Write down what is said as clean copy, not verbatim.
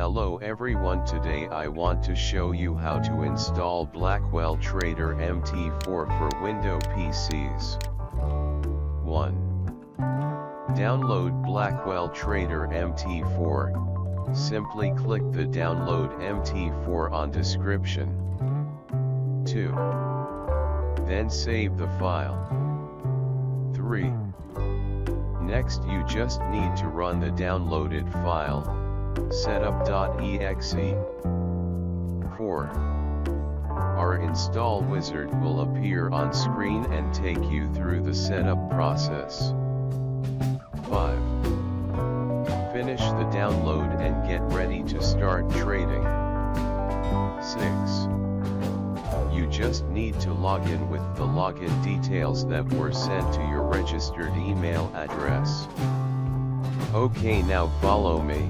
Hello everyone, today I want to show you how to install Blackwell Trader MT4 for Window PCs. 1. Download Blackwell Trader MT4. Simply click the Download MT4 on description. 2. Then save the file. 3. Next you just need to run the downloaded file, setup.exe. 4. Our install wizard will appear on screen and take you through the setup process. 5. Finish the download and get ready to start trading. 6. You just need to log in with the login details that were sent to your registered email address. Okay, now follow me.